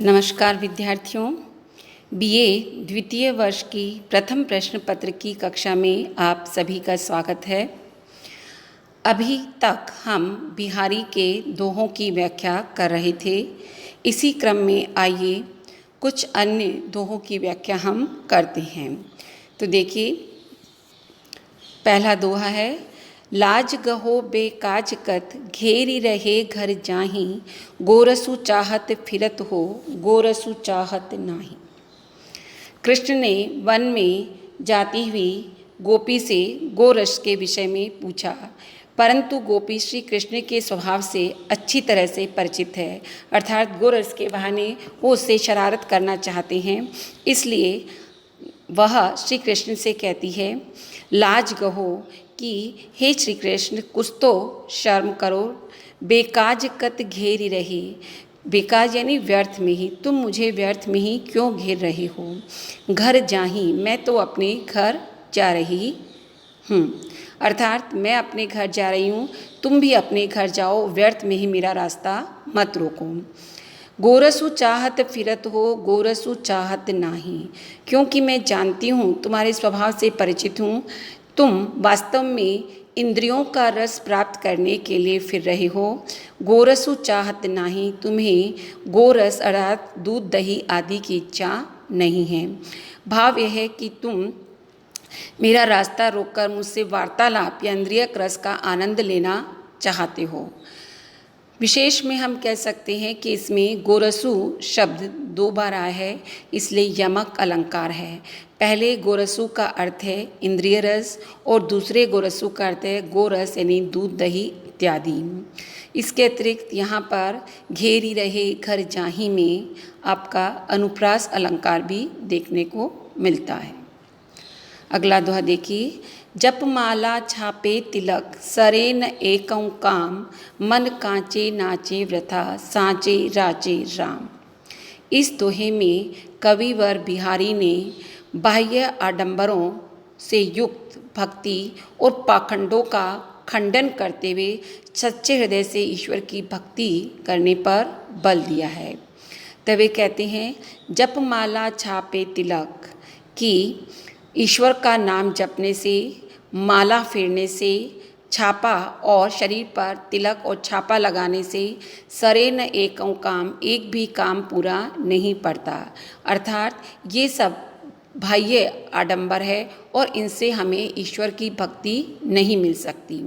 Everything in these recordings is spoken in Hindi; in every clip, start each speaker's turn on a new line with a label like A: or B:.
A: नमस्कार विद्यार्थियों, बीए द्वितीय वर्ष की प्रथम प्रश्न पत्र की कक्षा में आप सभी का स्वागत है। अभी तक हम बिहारी के दोहों की व्याख्या कर रहे थे। इसी क्रम में आइए कुछ अन्य दोहों की व्याख्या हम करते हैं। तो देखिए, पहला दोहा है, लाज गहो बेकाज कत घेरी रहे घर जाही, गोरसु चाहत फिरत हो गोरसु चाहत नाही। कृष्ण ने वन में जाती हुई गोपी से गोरस के विषय में पूछा, परंतु गोपी श्री कृष्ण के स्वभाव से अच्छी तरह से परिचित है, अर्थात गोरस के बहाने वो उससे शरारत करना चाहते हैं। इसलिए वह श्री कृष्ण से कहती है, लाज गहो कि हे श्री कृष्ण, कुछ तो शर्म करो, बेकाज कत घेरी रही, बेकाज यानी व्यर्थ में ही, तुम मुझे व्यर्थ में ही क्यों घेर रहे हो। घर जाही, मैं तो अपने घर जा रही हूँ, अर्थात मैं अपने घर जा रही हूँ, तुम भी अपने घर जाओ, व्यर्थ में ही मेरा रास्ता मत रोको। गोरसु चाहत फिरत हो गोरसु चाहत नाही, क्योंकि मैं जानती हूँ, तुम्हारे स्वभाव से परिचित हूँ, तुम वास्तव में इंद्रियों का रस प्राप्त करने के लिए फिर रहे हो। गोरसु चाहत नाही, तुम्हें गोरस अर्थात दूध दही आदि की इच्छा नहीं है। भाव यह है कि तुम मेरा रास्ता रोककर मुझसे वार्तालाप या इंद्रियक रस का आनंद लेना चाहते हो। विशेष में हम कह सकते हैं कि इसमें गोरसु शब्द 2 बार आया है, इसलिए यमक अलंकार है। पहले गोरसु का अर्थ है इंद्रिय रस और दूसरे गोरसु का अर्थ है गोरस यानी दूध दही इत्यादि। इसके अतिरिक्त यहाँ पर घेरी रहे घर जाही में आपका अनुप्रास अलंकार भी देखने को मिलता है। अगला दोहा देखिए, जप माला छापे तिलक सरे न एकं काम, मन कांचे नाचे वृथा सांचे राचे राम। इस दोहे में कविवर बिहारी ने बाह्य आडंबरों से युक्त भक्ति और पाखंडों का खंडन करते हुए सच्चे हृदय से ईश्वर की भक्ति करने पर बल दिया है। तब वे कहते हैं, जप माला छापे तिलक, कि ईश्वर का नाम जपने से, माला फेरने से, छापा और शरीर पर तिलक और छापा लगाने से सरे न एकं काम, एक भी काम पूरा नहीं पड़ता। अर्थात ये सब बाह्य आडंबर है और इनसे हमें ईश्वर की भक्ति नहीं मिल सकती।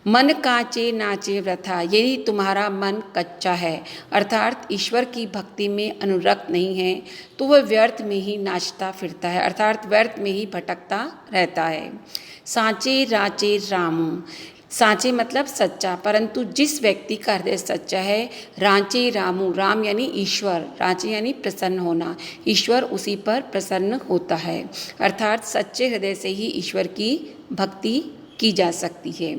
A: मन कांचे नाचे वृथा, यदि तुम्हारा मन कच्चा है अर्थात ईश्वर की भक्ति में अनुरक्त नहीं है, तो वह व्यर्थ में ही नाचता फिरता है, अर्थात व्यर्थ में ही भटकता रहता है। सांचे राचे राम, सांचे मतलब सच्चा, परंतु जिस व्यक्ति का हृदय सच्चा है, रांचे रामू, राम यानी ईश्वर, रांचे यानी प्रसन्न होना, ईश्वर उसी पर प्रसन्न होता है। अर्थात सच्चे हृदय से ही ईश्वर की भक्ति की जा सकती है।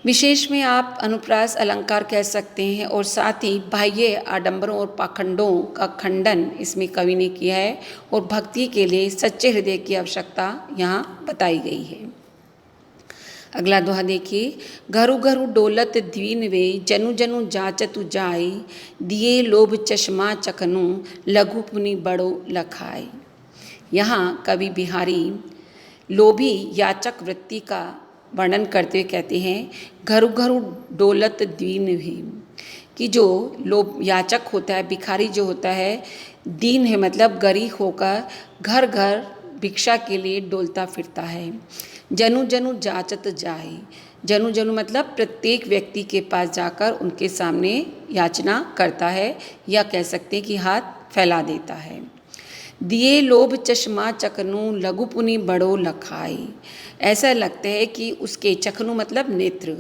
A: विशेष में आप अनुप्रास अलंकार कह सकते हैं और साथ ही बाह्य आडंबरों और पाखंडों का खंडन इसमें कवि ने किया है और भक्ति के लिए सच्चे हृदय की आवश्यकता यहाँ बताई गई है। अगला दोहा देखिए, घरु घरु डोलत द्वीन वे, जनु जनु जाचतु जाय, दिए लोभ चश्मा चकनु, लघु पुनि बड़ो लखाय। यहाँ कवि बिहारी लोभी याचक वृत्ति का वर्णन करते हुए कहते हैं, घरु घरु डोलत दीन भी, कि जो लोभ याचक होता है, भिखारी जो होता है, दीन है मतलब गरीब होकर घर घर भिक्षा के लिए डोलता फिरता है। जनु जनु जाचत जाए, जनु जनु मतलब प्रत्येक व्यक्ति के पास जाकर उनके सामने याचना करता है, या कह सकते हैं कि हाथ फैला देता है। दिए लोभ चश्मा चकनु, लघु पुनि बड़ो लखाई, ऐसा लगता है कि उसके चकनु मतलब नेत्र,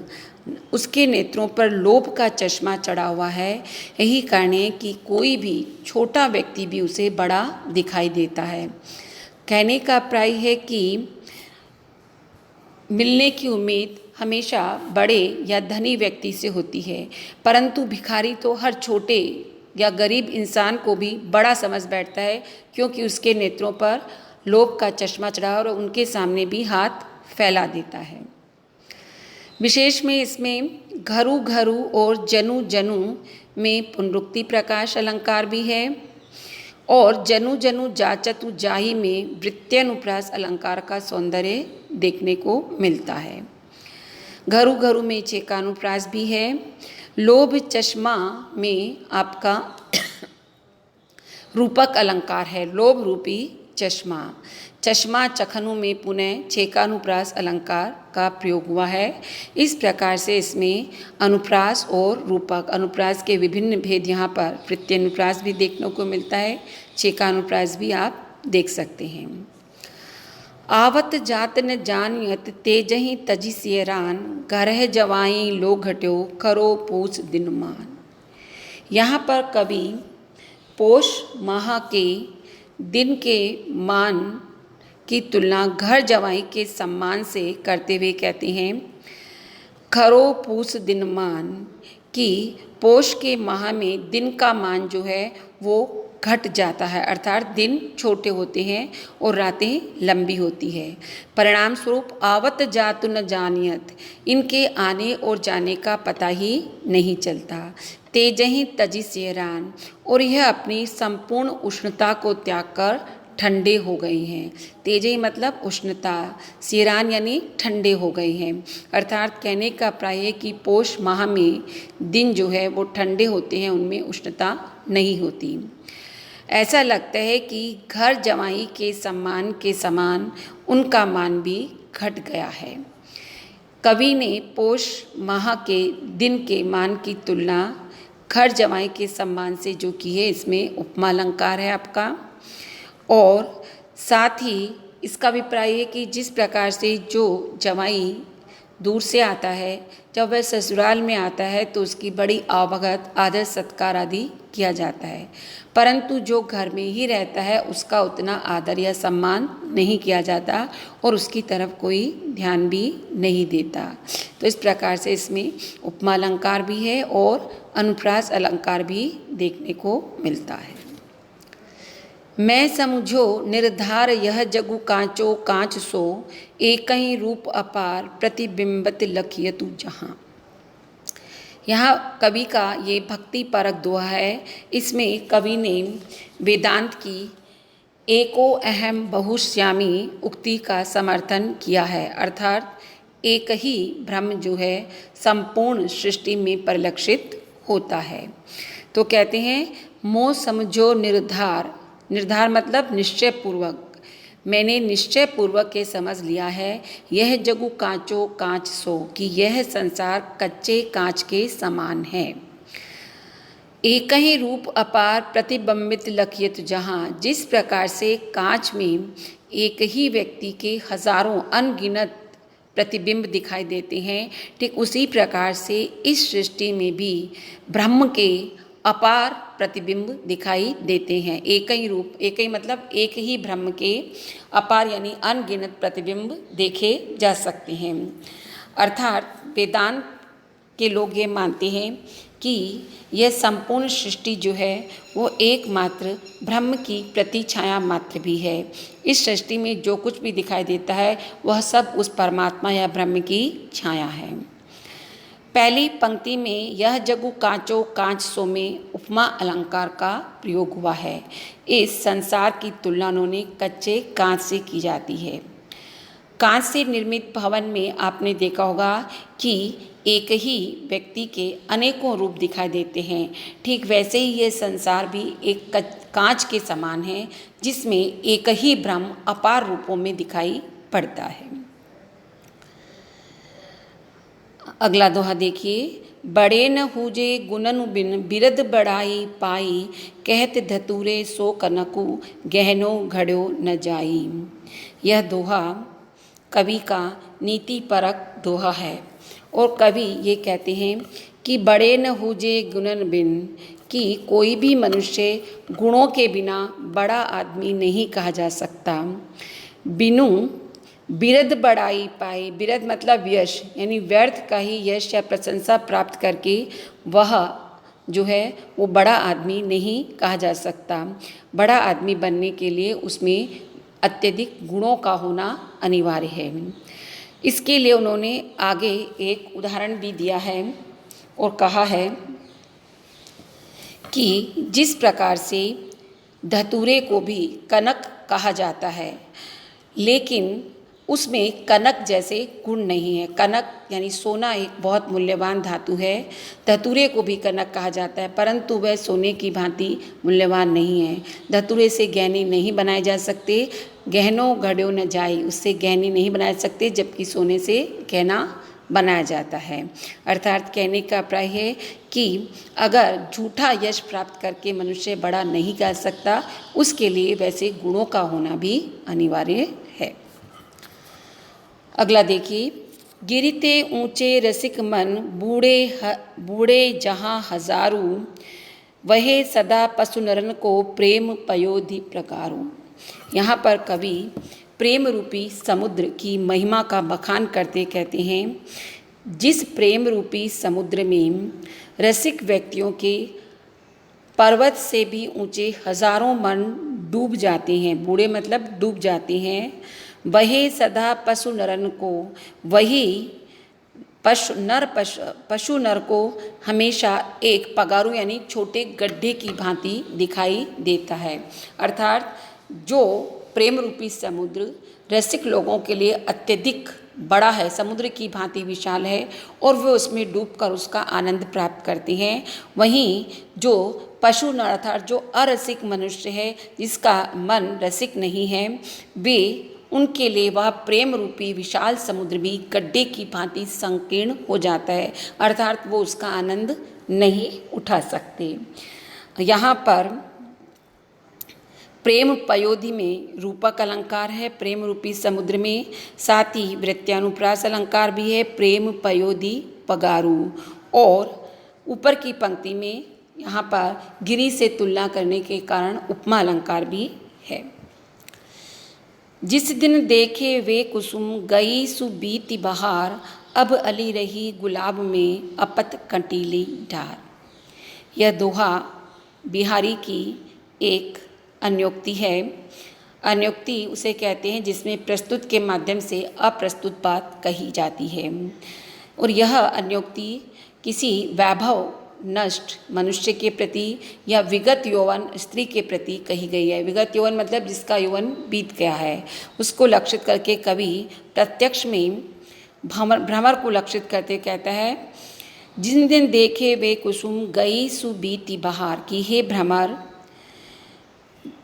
A: उसके नेत्रों पर लोभ का चश्मा चढ़ा हुआ है। यही कारण है कि कोई भी छोटा व्यक्ति भी उसे बड़ा दिखाई देता है। कहने का प्राय है कि मिलने की उम्मीद हमेशा बड़े या धनी व्यक्ति से होती है, परंतु भिखारी तो हर छोटे या गरीब इंसान को भी बड़ा समझ बैठता है, क्योंकि उसके नेत्रों पर लोभ का चश्मा चढ़ा और उनके सामने भी हाथ फैला देता है। विशेष में इसमें घरु घरु और जनु जनु में पुनरुक्ति प्रकाश अलंकार भी है और जनु जनु जाचतु जाहि में वृत्त्यनुप्रास अलंकार का सौंदर्य देखने को मिलता है। घरु घरु में चेकानुप्रास भी है। लोभ चश्मा में आपका रूपक अलंकार है, लोभ रूपी चश्मा। चश्मा चखनु में पुनः छेकानुप्रास अलंकार का प्रयोग हुआ है। इस प्रकार से इसमें अनुप्रास और रूपक अनुप्रास के विभिन्न भेद यहाँ पर प्रत्यनुप्रास भी देखने को मिलता है, छेकानुप्रास भी आप देख सकते हैं। आवत जात न जानियत तेजहि तजि सियरान, घरह जवाई लो घट्यो करो पूछ दिनमान। यहाँ पर कवि पोष माह के दिन के मान की तुलना घर जवाई के सम्मान से करते हुए कहते हैं खरो पूस दिन मान, कि पोष के माह में दिन का मान जो है वो घट जाता है, अर्थात दिन छोटे होते हैं और रातें लंबी होती है। परिणाम स्वरूप आवत जातु न जानियत, इनके आने और जाने का पता ही नहीं चलता। तेजहि तजि सेरान, और यह अपनी संपूर्ण उष्णता को त्याग कर ठंडे हो गए हैं। तेजहि मतलब उष्णता, सेरान यानी ठंडे हो गए हैं, अर्थात कहने का प्राय है कि पोष माह में दिन जो है वो ठंडे होते हैं, उनमें उष्णता नहीं होती। ऐसा लगता है कि घर जवाई के सम्मान के समान उनका मान भी घट गया है। कवि ने पोष माह के दिन के मान की तुलना घर जवाई के सम्मान से जो की है, इसमें उपमा अलंकार है आपका। और साथ ही इसका अभिप्राय है कि जिस प्रकार से जो जवाई दूर से आता है, जब वह ससुराल में आता है तो उसकी बड़ी आवभगत आदर सत्कार आदि किया जाता है, परंतु जो घर में ही रहता है उसका उतना आदर या सम्मान नहीं किया जाता और उसकी तरफ कोई ध्यान भी नहीं देता। तो इस प्रकार से इसमें उपमा अलंकार भी है और अनुप्रास अलंकार भी देखने को मिलता है। मैं समझो निर्धार यह जगु कांचो कांच सो, एकहि रूप अपार प्रतिबिंबत लखियतु जहाँ। यहाँ कवि का ये भक्ति परक दोहा है। इसमें कवि ने वेदांत की एको अहम बहुश्यामी उक्ति का समर्थन किया है, अर्थात एक ही ब्रह्म जो है संपूर्ण सृष्टि में परिलक्षित होता है। तो कहते हैं मोह समझो निर्धार, निर्धार मतलब निश्चय पूर्वक, मैंने निश्चय पूर्वक के समझ लिया है यह जगु कांचो कांच सो, कि यह संसार कच्चे कांच के समान है। एक ही रूप अपार प्रतिबिंबित लखियत जहाँ, जिस प्रकार से कांच में एक ही व्यक्ति के हजारों अनगिनत प्रतिबिंब दिखाई देते हैं, ठीक उसी प्रकार से इस सृष्टि में भी ब्रह्म के अपार प्रतिबिंब दिखाई देते हैं। एक ही रूप, एक ही मतलब एक ही ब्रह्म के अपार यानी अनगिनत प्रतिबिंब देखे जा सकते हैं। अर्थात वेदांत के लोग ये मानते हैं कि यह संपूर्ण सृष्टि जो है वो एकमात्र ब्रह्म की प्रतिछाया मात्र भी है। इस सृष्टि में जो कुछ भी दिखाई देता है वह सब उस परमात्मा या ब्रह्म की छाया है। पहली पंक्ति में यह जगु कांचो कांच सो में उपमा अलंकार का प्रयोग हुआ है। इस संसार की तुलना उन्होंने कच्चे कांच से की जाती है। कांच से निर्मित भवन में आपने देखा होगा कि एक ही व्यक्ति के अनेकों रूप दिखाई देते हैं, ठीक वैसे ही ये संसार भी एक कांच के समान है जिसमें एक ही ब्रह्म अपार रूपों में दिखाई पड़ता है। अगला दोहा देखिए, बड़े न हुजे गुणनु बिन बिरद बड़ाई पाई, कहत धतूरे सो कनकु गहनो घड़ो न जाई। यह दोहा कवि का नीति परक दोहा है और कवि ये कहते हैं कि बड़े न हुजे गुणन बिन, कि कोई भी मनुष्य गुणों के बिना बड़ा आदमी नहीं कहा जा सकता। बिनु बिरद बड़ाई पाए, बिरद मतलब यश, यानी व्यर्थ का ही यश या प्रशंसा प्राप्त करके वह जो है वो बड़ा आदमी नहीं कहा जा सकता। बड़ा आदमी बनने के लिए उसमें अत्यधिक गुणों का होना अनिवार्य है। इसके लिए उन्होंने आगे एक उदाहरण भी दिया है और कहा है कि जिस प्रकार से धतूरे को भी कनक कहा जाता है, लेकिन उसमें कनक जैसे गुण नहीं है। कनक यानी सोना एक बहुत मूल्यवान धातु है। धतूरे को भी कनक कहा जाता है, परंतु वह सोने की भांति मूल्यवान नहीं है। धतूरे से गहने नहीं बनाए जा सकते। गहनों घड़ों न जाई, उससे गहने नहीं बनाए सकते, जबकि सोने से गहना बनाया जाता है। अर्थात कहने का अभिप्राय है कि अगर झूठा यश प्राप्त करके मनुष्य बड़ा नहीं कर सकता, उसके लिए वैसे गुणों का होना भी अनिवार्य है। अगला देखिए, गिरते ऊंचे रसिक मन बूढ़े जहाँ हजारू, वहे सदा पशु नरन को प्रेम पयोधि प्रकारू। यहाँ पर कवि प्रेम रूपी समुद्र की महिमा का बखान करते कहते हैं, जिस प्रेम रूपी समुद्र में रसिक व्यक्तियों के पर्वत से भी ऊंचे हजारों मन डूब जाते हैं, बूढ़े मतलब डूब जाते हैं, वही सदा पशु नरन को, वही पशु नर को हमेशा एक पगारू यानी छोटे गड्ढे की भांति दिखाई देता है। अर्थात जो प्रेम रूपी समुद्र रसिक लोगों के लिए अत्यधिक बड़ा है, समुद्र की भांति विशाल है, और वे उसमें डूबकर उसका आनंद प्राप्त करते हैं, वहीं जो पशु नर अर्थात जो अरसिक मनुष्य है, जिसका मन रसिक नहीं है, वे उनके लिए वह प्रेम रूपी विशाल समुद्र भी गड्ढे की भांति संकीर्ण हो जाता है। अर्थात वो उसका आनंद नहीं उठा सकते। यहाँ पर प्रेम पयोधि में रूपक अलंकार है, प्रेम रूपी समुद्र में, साथ ही वृत्यानुप्रास अलंकार भी है, प्रेम पयोधि पगारू, और ऊपर की पंक्ति में यहाँ पर गिरी से तुलना करने के कारण उपमा अलंकार भी है। जिस दिन देखे वे कुसुम गई सुबीती बहार, अब अली रही गुलाब में अपत कंटीली डार। यह दोहा बिहारी की एक अन्योक्ति है। अन्योक्ति उसे कहते हैं जिसमें प्रस्तुत के माध्यम से अप्रस्तुत बात कही जाती है, और यह अन्योक्ति किसी वैभव नष्ट मनुष्य के प्रति या विगत यौवन स्त्री के प्रति कही गई है। विगत यौवन मतलब जिसका यौवन बीत गया है, उसको लक्षित करके कवि प्रत्यक्ष में भ्रमर को लक्षित करते कहता है, जिन दिन देखे वे कुसुम गई सुबीती बहार, की हे भ्रमर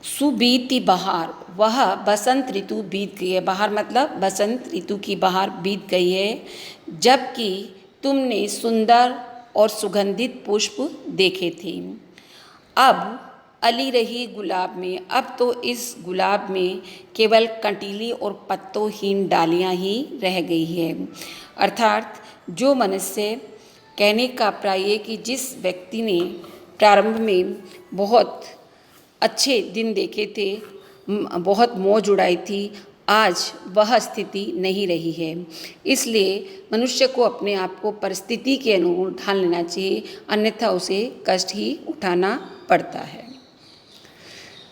A: सुबीती बहार, वह बसंत ऋतु बीत गई है। बहार मतलब बसंत ऋतु की बहार बीत गई है, जबकि तुमने सुंदर और सुगंधित पुष्प देखे थे। अब अली रही गुलाब में, अब तो इस गुलाब में केवल कंटीली और पत्तोहीन डालियां ही रह गई है। अर्थात जो मनुष्य, कहने का अभिप्राय है कि जिस व्यक्ति ने प्रारंभ में बहुत अच्छे दिन देखे थे, बहुत मौज उड़ाई थी, आज वह स्थिति नहीं रही है। इसलिए मनुष्य को अपने आप को परिस्थिति के अनुरूप ढाल लेना चाहिए, अन्यथा उसे कष्ट ही उठाना पड़ता है।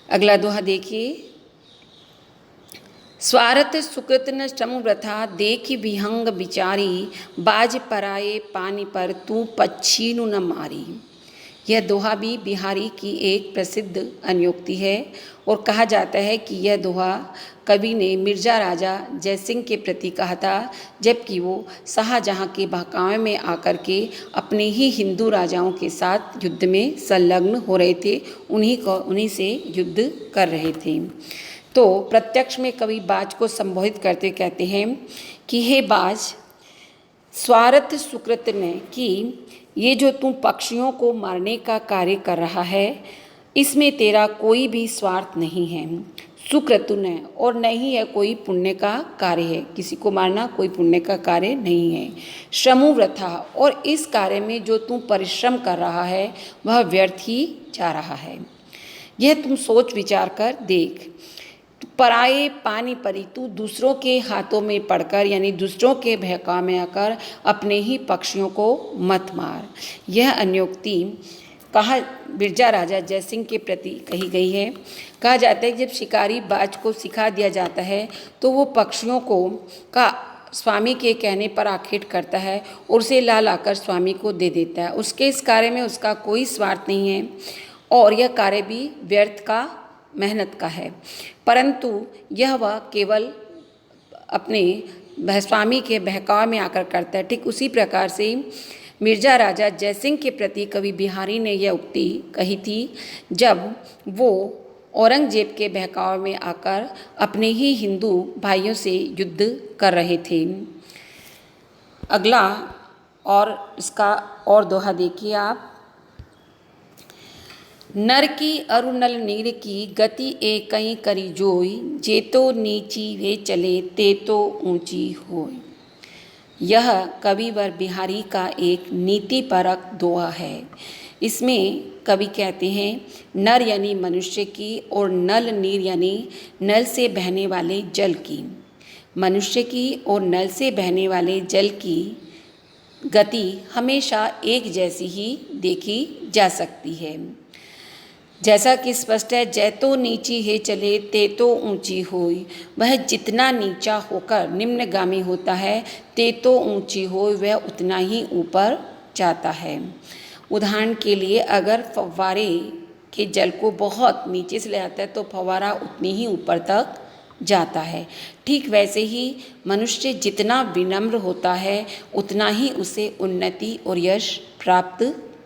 A: अगला दोहा देखिए, स्वार्थ सुकृत न श्रम वृथा, देख विहंग विचारी, बाज पराए पानी पर तू पच्छीनु न मारी। यह दोहा भी बिहारी की एक प्रसिद्ध अन्योक्ति है, और कहा जाता है कि यह दोहा कवि ने मिर्जा राजा जयसिंह के प्रति कहा था, जबकि वो शाहजहाँ के बहकावे में आकर के अपने ही हिंदू राजाओं के साथ युद्ध में संलग्न हो रहे थे, उन्हीं से युद्ध कर रहे थे। तो प्रत्यक्ष में कवि बाज को संबोधित करते कहते हैं कि हे बाज, स्वार्थ सुकृत ने, कि ये जो तू पक्षियों को मारने का कार्य कर रहा है, इसमें तेरा कोई भी स्वार्थ नहीं है। सुकृतु ने, और नहीं है कोई पुण्य का कार्य है, किसी को मारना कोई पुण्य का कार्य नहीं है। श्रमु वृथा, और इस कार्य में जो तू परिश्रम कर रहा है वह व्यर्थ ही जा रहा है। यह तुम सोच विचार कर देख। पराए पानी परी, तू दूसरों के हाथों में पड़कर यानी दूसरों के बहकावे में आकर अपने ही पक्षियों को मत मार। यह अन्योक्ति कहा बिरजा राजा जयसिंह के प्रति कही गई है। कहा जाता है कि जब शिकारी बाज को सिखा दिया जाता है तो वो पक्षियों को का स्वामी के कहने पर आखेट करता है और उसे ला लाकर स्वामी को दे देता है। उसके इस कार्य में उसका कोई स्वार्थ नहीं है और यह कार्य भी व्यर्थ का, मेहनत का है, परंतु यह वह केवल अपने स्वामी के बहकाव में आकर करता है। ठीक उसी प्रकार से मिर्जा राजा जयसिंह के प्रति कवि बिहारी ने यह उक्ति कही थी जब वो औरंगजेब के बहकाव में आकर अपने ही हिंदू भाइयों से युद्ध कर रहे थे। अगला और इसका और दोहा देखिए आप। नर की अरु नल नीर की गति एकई करी जोई, जेतो नीची वे चले ते तो ऊंची होय। यह कविवर बिहारी का एक नीतिपरक दोहा है। इसमें कवि कहते हैं नर यानी मनुष्य की और नल नीर यानी नल से बहने वाले जल की। मनुष्य की और नल से बहने वाले जल की गति हमेशा एक जैसी ही देखी जा सकती है। जैसा कि स्पष्ट है, जैतो नीची है चले ते तो ऊंची होई। वह जितना नीचा होकर निम्नगामी होता है ते तो ऊंची होई, वह उतना ही ऊपर जाता है। उदाहरण के लिए अगर फव्वारे के जल को बहुत नीचे से ले आता है तो फव्वारा उतनी ही ऊपर तक जाता है। ठीक वैसे ही मनुष्य जितना विनम्र होता है उतना ही उसे उन्नति और यश प्राप्त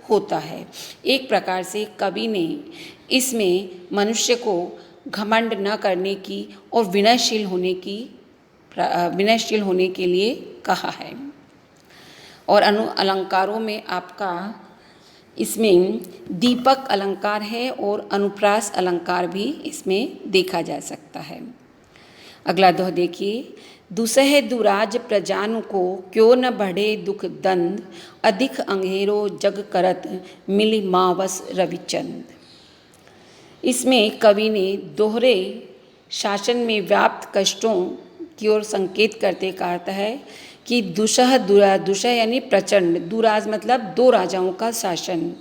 A: होता है। एक प्रकार से कवि ने इसमें मनुष्य को घमंड न करने की और विनयशील होने के लिए कहा है। और अलंकारों में आपका इसमें दीपक अलंकार है और अनुप्रास अलंकार भी इसमें देखा जा सकता है। अगला दोहा देखिए। दुसह दुराज प्रजानु को क्यों न बढ़े दुख दंद, अधिक अंधेरो जग करत मिली मावस रविचंद। इसमें कवि ने दोहरे शासन में व्याप्त कष्टों की ओर संकेत करते कहता है कि दुसह यानी प्रचंड, दुराज मतलब दो राजाओं का शासन।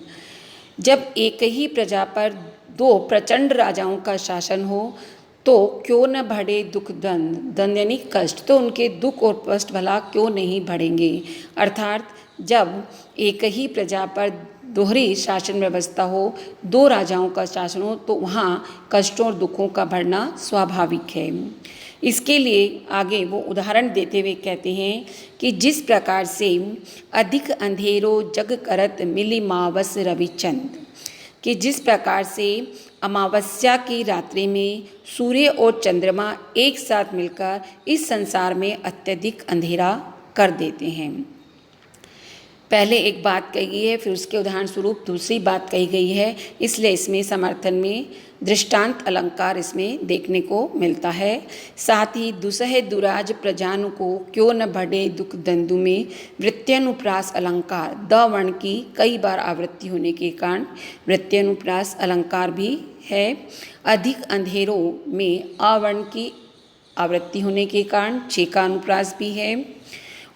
A: जब एक ही प्रजा पर दो प्रचंड राजाओं का शासन हो तो क्यों न बढ़े दुख दंड यानी कष्ट, तो उनके दुख और कष्ट भला क्यों नहीं बढ़ेंगे। अर्थात जब एक ही प्रजा पर दोहरी शासन व्यवस्था हो, दो राजाओं का शासन हो, तो वहाँ कष्टों और दुखों का बढ़ना स्वाभाविक है। इसके लिए आगे वो उदाहरण देते हुए कहते हैं कि जिस प्रकार से अधिक अंधेरो जग करत मिली मावस रविचंद, कि जिस प्रकार से अमावस्या की रात्रि में सूर्य और चंद्रमा एक साथ मिलकर इस संसार में अत्यधिक अंधेरा कर देते हैं। पहले एक बात कही गई है, फिर उसके उदाहरण स्वरूप दूसरी बात कही गई है, इसलिए इसमें समर्थन में दृष्टांत अलंकार इसमें देखने को मिलता है। साथ ही दुसह दुराज प्रजानु को क्यों न बढ़े दुख दंदु में वृत्त्यनुप्रास अलंकार द वर्ण की कई बार आवृत्ति होने के कारण वृत्त्यनुप्रास अलंकार भी है। अधिक अंधेरों में अवर्ण की आवृत्ति होने के कारण चे का अनुप्रास भी है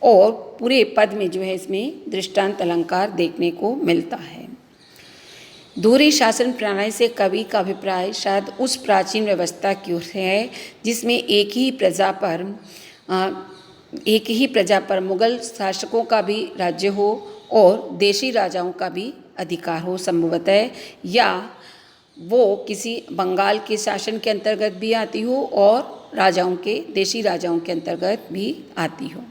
A: और पूरे पद में जो है इसमें दृष्टांत अलंकार देखने को मिलता है। दोहरी शासन प्रणाली से कवि का अभिप्राय शायद उस प्राचीन व्यवस्था की ओर है जिसमें एक ही प्रजा पर मुगल शासकों का भी राज्य हो और देशी राजाओं का भी अधिकार हो संभवतः, या वो किसी बंगाल के शासन के अंतर्गत भी आती हो और देशी राजाओं के अंतर्गत भी आती हो।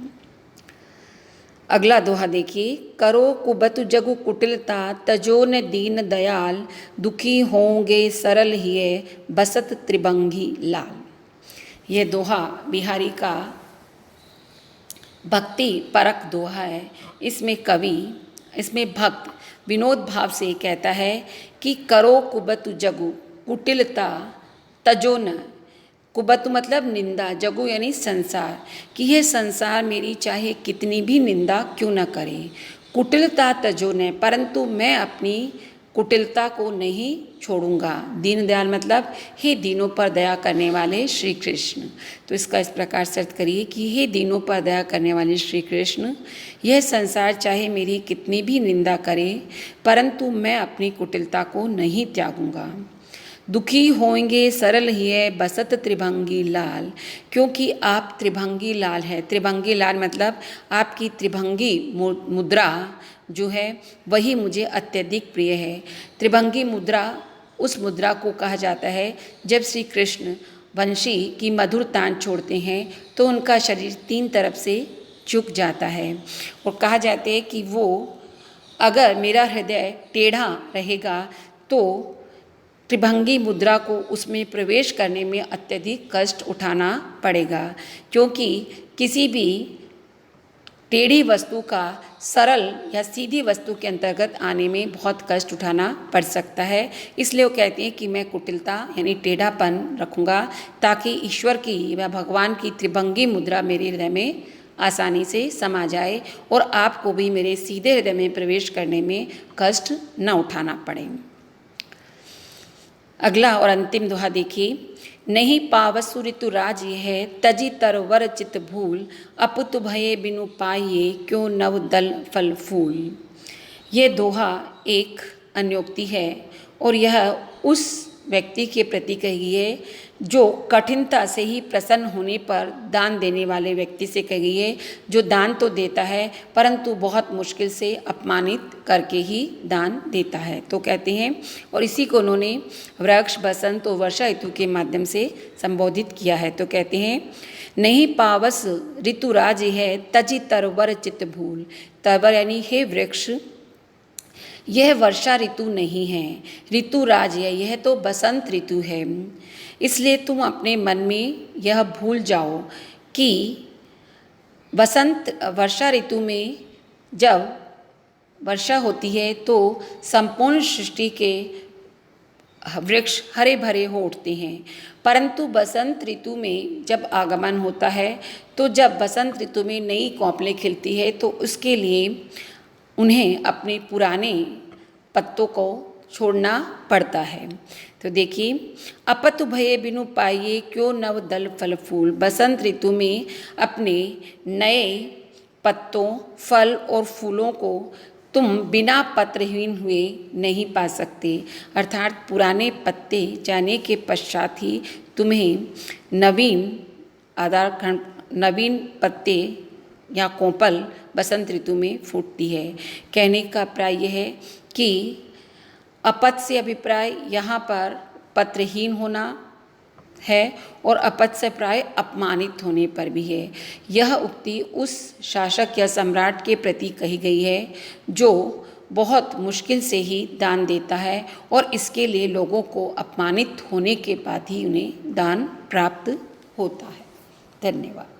A: अगला दोहा देखिए। करो कुबतु जगु कुटिलता तजो न दीन दयाल, दुखी होंगे सरल हिये बसत त्रिभंगी लाल। यह दोहा बिहारी का भक्ति परक दोहा है। इसमें भक्त विनोद भाव से कहता है कि करो कुबतु जगु कुटिलता तजो न, कुबतु मतलब निंदा, जगु यानी संसार, कि यह संसार मेरी चाहे कितनी भी निंदा क्यों न करे। कुटिलता तजो न, परंतु मैं अपनी कुटिलता को नहीं छोड़ूंगा। दीनदयाल मतलब हे दीनों पर दया करने वाले श्री कृष्ण। तो इसका इस प्रकार से अर्थ करिए कि हे दीनों पर दया करने वाले श्री कृष्ण, यह संसार चाहे मेरी कितनी भी निंदा करे परंतु मैं अपनी कुटिलता को नहीं त्यागूंगा। दुखी होंगे सरल ही है बसत त्रिभंगी लाल, क्योंकि आप त्रिभंगी लाल है। त्रिभंगी लाल मतलब आपकी त्रिभंगी मुद्रा जो है वही मुझे अत्यधिक प्रिय है। त्रिभंगी मुद्रा उस मुद्रा को कहा जाता है जब श्री कृष्ण वंशी की मधुर तान छोड़ते हैं तो उनका शरीर 3 तरफ से झुक जाता है और कहा जाता है कि वो अगर मेरा हृदय टेढ़ा रहेगा तो त्रिभंगी मुद्रा को उसमें प्रवेश करने में अत्यधिक कष्ट उठाना पड़ेगा, क्योंकि किसी भी टेढ़ी वस्तु का सरल या सीधी वस्तु के अंतर्गत आने में बहुत कष्ट उठाना पड़ सकता है। इसलिए वो कहते हैं कि मैं कुटिलता यानी टेढ़ापन रखूँगा ताकि ईश्वर की व भगवान की त्रिभंगी मुद्रा मेरे हृदय में आसानी से समा जाए और आपको भी मेरे सीधे हृदय में प्रवेश करने में कष्ट न उठाना पड़े। अगला और अंतिम दोहा देखिए। नहीं पावसु ऋतु राज है तजी तरवर चित भूल, अपुत भये बिनु पाइये क्यों नव दल फल फूल। ये दोहा एक अन्योक्ति है और यह उस व्यक्ति के प्रति कही है जो कठिनता से ही प्रसन्न होने पर दान देने वाले व्यक्ति से कही है, जो दान तो देता है परंतु बहुत मुश्किल से अपमानित करके ही दान देता है। तो कहते हैं, और इसी को उन्होंने वृक्ष, बसंत और वर्षा ऋतु के माध्यम से संबोधित किया है। तो कहते हैं, नहीं पावस ऋतुराज है तजी तरवर चित भूल। तरवर यानी हे वृक्ष, यह वर्षा ऋतु नहीं है, ऋतुराज है, यह तो बसंत ऋतु है। इसलिए तुम अपने मन में यह भूल जाओ कि वर्षा ऋतु में जब वर्षा होती है तो संपूर्ण सृष्टि के वृक्ष हरे भरे हो उठते हैं, परंतु बसंत ऋतु में जब आगमन होता है तो जब बसंत ऋतु में नई कोपलें खिलती है तो उसके लिए उन्हें अपने पुराने पत्तों को छोड़ना पड़ता है। तो देखिए, अपत भये बिनु पाइये क्यों नव दल फल फूल। बसंत ऋतु में अपने नए पत्तों, फल और फूलों को तुम बिना पत्रहीन हुए नहीं पा सकते, अर्थात पुराने पत्ते जाने के पश्चात ही तुम्हें नवीन पत्ते या कोपल बसंत ऋतु में फूटती है। कहने का प्राय यह है कि अपत से अभिप्राय यहाँ पर पत्रहीन होना है और अपत से प्राय अपमानित होने पर भी है। यह उक्ति उस शासक या सम्राट के प्रति कही गई है जो बहुत मुश्किल से ही दान देता है और इसके लिए लोगों को अपमानित होने के बाद ही उन्हें दान प्राप्त होता है। धन्यवाद।